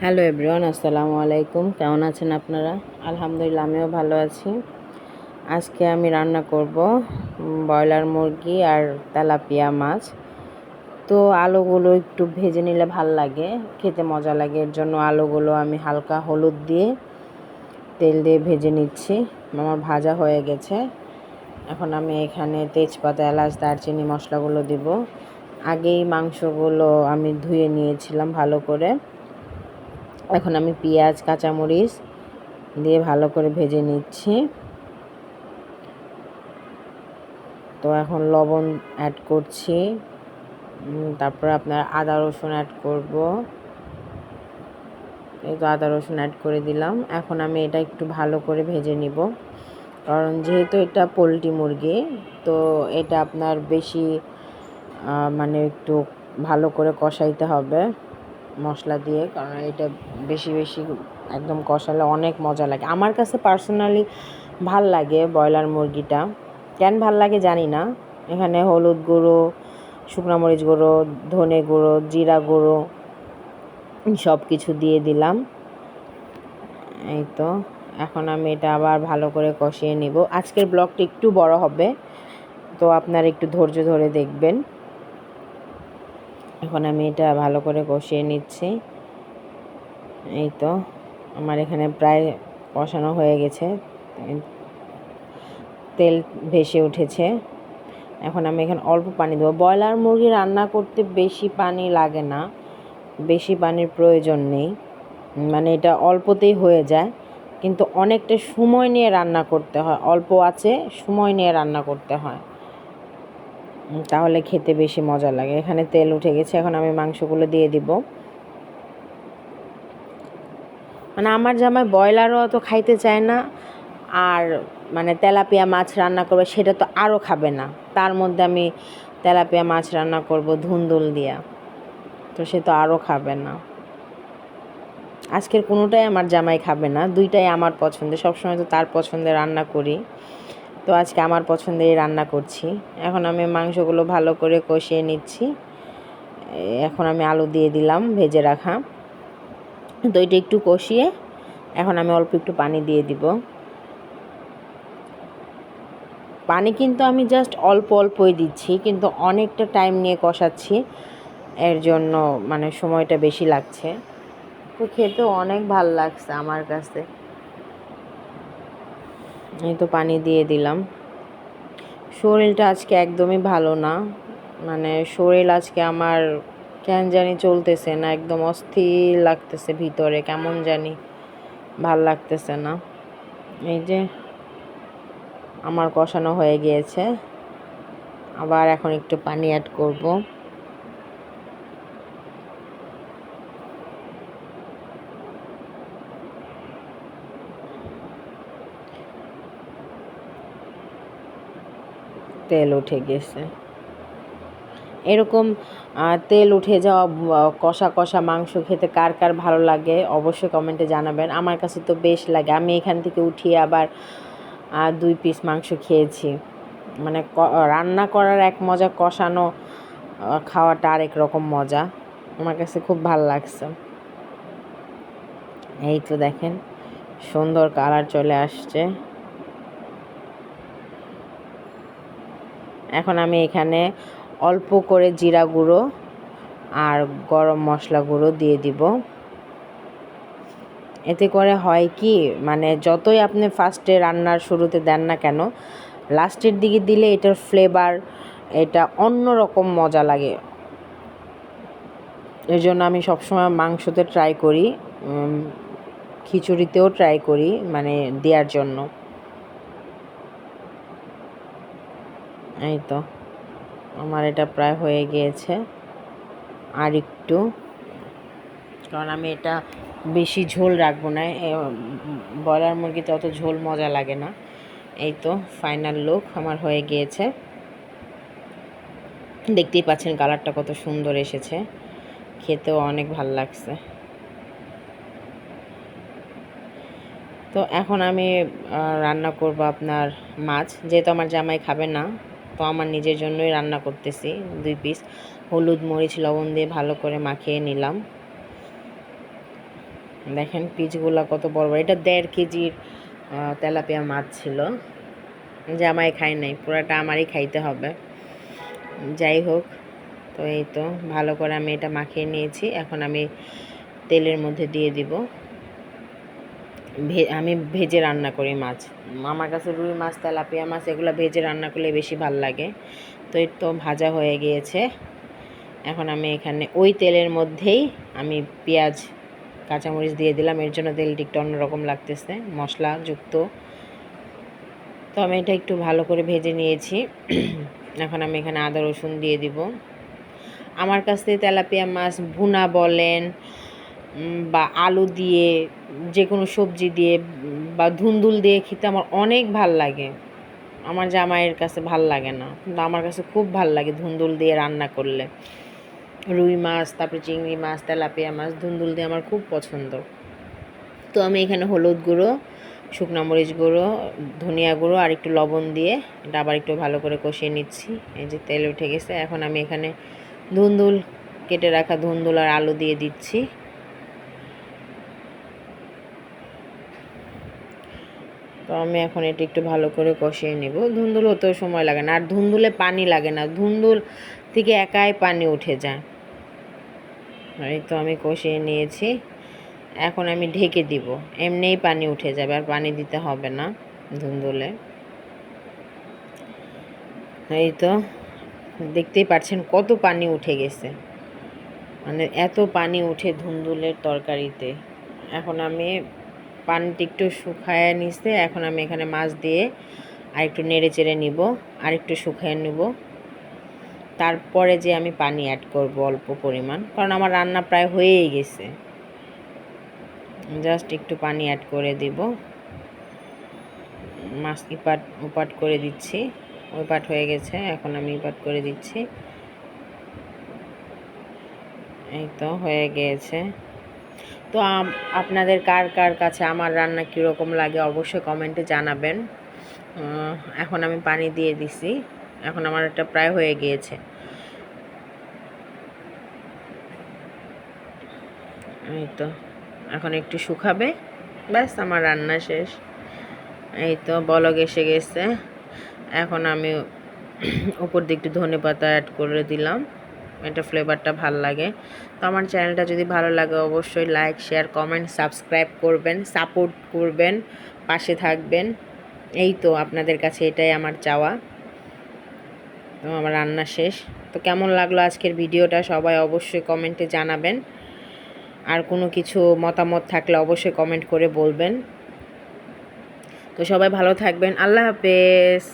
Hello everyone, আসসালামু আলাইকুম। কেমন আছেন আপনারা? আলহামদুলিল্লাহ, আমিও ভালো আছি। আজকে আমি রান্না করব ব্রয়লার মুরগি আর তেলাপিয়া মাছ। তো আলুগুলো একটু ভেজে নিলে ভাল লাগে, খেতে মজা লাগে। এর জন্য আলুগুলো আমি হালকা হলুদ দিয়ে তেল দিয়ে ভেজে নিচ্ছি। আমার ভাজা হয়ে গেছে। এখন আমি এখানে তেজপাতা, এলাচ, দারচিনি মশলাগুলো দিব। আগেই মাংসগুলো আমি ধুয়ে নিয়েছিলাম ভালো করে। এখন আমি পেঁয়াজ, কাঁচামরিচ দিয়ে ভালো করে ভেজে নিচ্ছি। তো এখন লবণ অ্যাড করছি, তারপর আপনার আদা রসুন অ্যাড করব। এই তো আদা রসুন অ্যাড করে দিলাম। এখন আমি এটা একটু ভালো করে ভেজে নিব, কারণ যেহেতু এটা পোলট্রি মুরগি, তো এটা আপনার বেশি মানে একটু ভালো করে কষাইতে হবে মশলা দিয়ে, কারণ এটা বেশি বেশি একদম কষালে অনেক মজা লাগে। আমার কাছে পার্সোনালি ভাল লাগে ব্রয়লার মুরগিটা। কেন ভাল লাগে জানি না। এখানে হলুদ গুঁড়ো, শুকনো মরিচ গুঁড়ো, ধনে গুঁড়ো, জিরা গুঁড়ো সব কিছু দিয়ে দিলাম। এই তো এখন আমি এটা আবার ভালো করে কষিয়ে নিব। আজকের ব্লগটা একটু বড় হবে, তো আপনারা একটু ধৈর্য ধরে দেখবেন। এখন আমি এটা ভালো করে কষিয়ে নিচ্ছি। এই তো আমার এখানে প্রায় কষানো হয়ে গেছে, তেল ভেসে উঠেছে। এখন আমি এখানে অল্প পানি দেবো। ব্রয়লার মুরগি রান্না করতে বেশি পানি লাগে না, বেশি পানির প্রয়োজন নেই, মানে এটা অল্পতেই হয়ে যায়। কিন্তু অনেকটা সময় নিয়ে রান্না করতে হয়, অল্প আছে সময় নিয়ে রান্না করতে হয়, তাহলে খেতে বেশি মজা লাগে। এখানে তেল উঠে গেছে, এখন আমি মাংসগুলো দিয়ে দিব। মানে আমার জামাই ব্রয়লারও অত খাইতে চায় না, আর মানে তেলাপিয়া মাছ রান্না করবে সেটা তো আরও খাবে না। তার মধ্যে আমি তেলাপিয়া মাছ রান্না করব ধুন্দুল দিয়া, তো সে তো আরও খাবে না। আজকের কোনোটাই আমার জামাই খাবে না, দুইটাই আমার পছন্দের। সবসময় তো তার পছন্দের রান্না করি, তো আজকে আমার পছন্দেরই রান্না করছি। এখন আমি মাংসগুলো ভালো করে কষিয়ে নিচ্ছি। এখন আমি আলু দিয়ে দিলাম ভেজে রাখা। তো এটা একটু কষিয়ে এখন আমি অল্প একটু পানি দিয়ে দিব। পানি কিন্তু আমি জাস্ট অল্প অল্পই দিচ্ছি, কিন্তু অনেকটা টাইম নিয়ে কষাচ্ছি, এর জন্য মানে সময়টা বেশি লাগছে। তো খেতে অনেক ভাল লাগছে আমার কাছে। এই তো পানি দিয়ে দিলাম। শরীরটা আজকে একদমই ভালো না, মানে শরীর আজকে আমার কেন জানি চলতেছে না, একদম অস্থির লাগতেছে ভিতরে, কেমন জানি ভাল লাগতেছে না। এই যে আমার কষানো হয়ে গিয়েছে, আবার এখন একটু পানি অ্যাড করব। তেল উঠে গেছে। এরকম তেল উঠে যাওয়া কষা কষা মাংস খেতে কার কার ভালো লাগে অবশ্যই কমেন্টে জানাবেন। আমার কাছে তো বেশ লাগে। আমি এখান থেকে উঠিয়ে আবার 2 পিস মাংস খেয়েছি। মানে রান্না করার এক মজা, কষানো খাওয়াটা আরেক রকম মজা। আমার কাছে খুব ভালো লাগছে। এই তো দেখেন সুন্দর কালার চলে আসছে। এখন আমি এখানে অল্প করে জিরা গুঁড়ো আর গরম মশলা গুঁড়ো দিয়ে দিব। এতে করে হয় কি, মানে যতই আপনি ফার্স্টে রান্নার শুরুতে দেন না কেন, লাস্টের দিকে দিলে এটার ফ্লেভার, এটা অন্য রকম মজা লাগে। এর জন্য আমি সবসময় মাংসতে ট্রাই করি, খিচুড়িতেও ট্রাই করি মানে দেওয়ার জন্য। এই তো আমার এটা প্রায় হয়ে গিয়েছে, আর একটু, কারণ আমি এটা বেশি ঝোল রাখবো না। ব্রয়লার মুরগিতে অত ঝোল মজা লাগে না। এই তো ফাইনাল লুক আমার হয়ে গিয়েছে, দেখতেই পাচ্ছেন কালারটা কত সুন্দর এসেছে, খেতেও অনেক ভালো লাগছে। তো এখন আমি রান্না করব আপনার মাছ, যেহেতু আমার জামাই খাবে না, তো আমার নিজের জন্যই রান্না করতেছি। 2 পিস হলুদ মরিচ লবণ দিয়ে ভালো করে মাখিয়ে নিলাম। দেখেন পিসগুলো কত বড় বড়। এটা 1.5 কেজির তেলাপিয়া মাছ ছিল, জামাই খাই নাই, পুরাটা আমারই খাইতে হবে। যাই হোক, তো এই তো ভালো করে আমি এটা মাখিয়ে নিয়েছি। এখন আমি তেলের মধ্যে দিয়ে দিব। আমি ভেজে রান্না করি মাছ। আমার কাছে রুই মাছ, তেলাপিয়া মাছ এগুলো ভেজে রান্না করলে বেশি ভাল লাগে। তো এই তো ভাজা হয়ে গিয়েছে। এখন আমি এখানে ওই তেলের মধ্যেই আমি পেঁয়াজ কাঁচামরিচ দিয়ে দিলাম, এর জন্য তেলটি একটু অন্যরকম লাগতেছে, মশলাযুক্ত। তো আমি এটা একটু ভালো করে ভেজে নিয়েছি। এখন আমি এখানে আদা রসুন দিয়ে দিব। আমার কাছে তেলাপিয়া মাছ ভুনা বলেন বা আলু দিয়ে, যে কোনো সবজি দিয়ে বা ধুন্দুল দিয়ে খেতে আমার অনেক ভাল লাগে। আমার জামাইয়ের কাছে ভাল লাগে না, কিন্তু আমার কাছে খুব ভাল লাগে ধুন্দুল দিয়ে রান্না করলে। রুই মাছ, তারপরে চিংড়ি মাছ, তেলাপিয়া মাছ ধুন্দুল দিয়ে আমার খুব পছন্দ। তো আমি এখানে হলুদ গুঁড়ো, শুকনো মরিচ গুঁড়ো, ধনিয়া গুঁড়ো আর একটু লবণ দিয়ে এটা আবার একটু ভালো করে কষিয়ে নিচ্ছি। এই যে তেল উঠে গেছে। এখন আমি এখানে ধুন্দুল, কেটে রাখা ধুন্দুল আর আলু দিয়ে দিচ্ছি। তো আমি এখন এটা একটু ভালো করে কষিয়ে নেব। ধুন্দুল হতেও সময় লাগে না, আর ধুন্দুলে পানি লাগে না, ধুন্দুল থেকে একাই পানি উঠে যায়। এই তো আমি কষিয়ে নিয়েছি। এখন আমি ঢেকে দিব, এমনিই পানি উঠে যাবে, আর পানি দিতে হবে না ধুন্দুলে। এই তো দেখতেই পাচ্ছেন কত পানি উঠে গেছে, মানে এত পানি উঠে ধুন্দুলের তরকারিতে। এখন আমি পানিটা একটু শুকায় নিছে। এখন আমি এখানে মাছ দিয়ে আর একটু নেড়ে চেড়ে নিব, আর একটু শুকায় নেব। তারপরে যে আমি পানি অ্যাড করব অল্প পরিমাণ, কারণ আমার রান্না প্রায় হয়েই গেছে। জাস্ট একটু পানি অ্যাড করে দেব। মাছ ইপাট উপাট করে দিচ্ছি, ওই পাট হয়ে গেছে, এখন আমি ইপাট করে দিচ্ছি। এই তো হয়ে গিয়েছে। তো আপনাদের কার কার কাছে আমার রান্না কীরকম লাগে অবশ্যই কমেন্টে জানাবেন। এখন আমি পানি দিয়ে দিছি, এখন আমার এটা প্রায় হয়ে গিয়েছে। এই তো এখন একটু শুকাবে, ব্যাস আমার রান্না শেষ। এই তো বলক এসে গেছে। এখন আমি উপর দিয়ে একটু ধনেপাতা অ্যাড করে দিলাম, এটা ফ্লেভারটা ভাল লাগে। তো আমার চ্যানেলটা যদি ভালো লাগে অবশ্যই লাইক, শেয়ার, কমেন্ট, সাবস্ক্রাইব করবেন, সাপোর্ট করবেন, পাশে থাকবেন। এই তো আপনাদের কাছে এটাই আমার চাওয়া। তো আমার রান্না শেষ। তো কেমন লাগলো আজকের ভিডিওটা সবাই অবশ্যই কমেন্টে জানাবেন। আর কোনো কিছু মতামত থাকলে অবশ্যই কমেন্ট করে বলবেন। তো সবাই ভালো থাকবেন। আল্লাহ হাফেজ।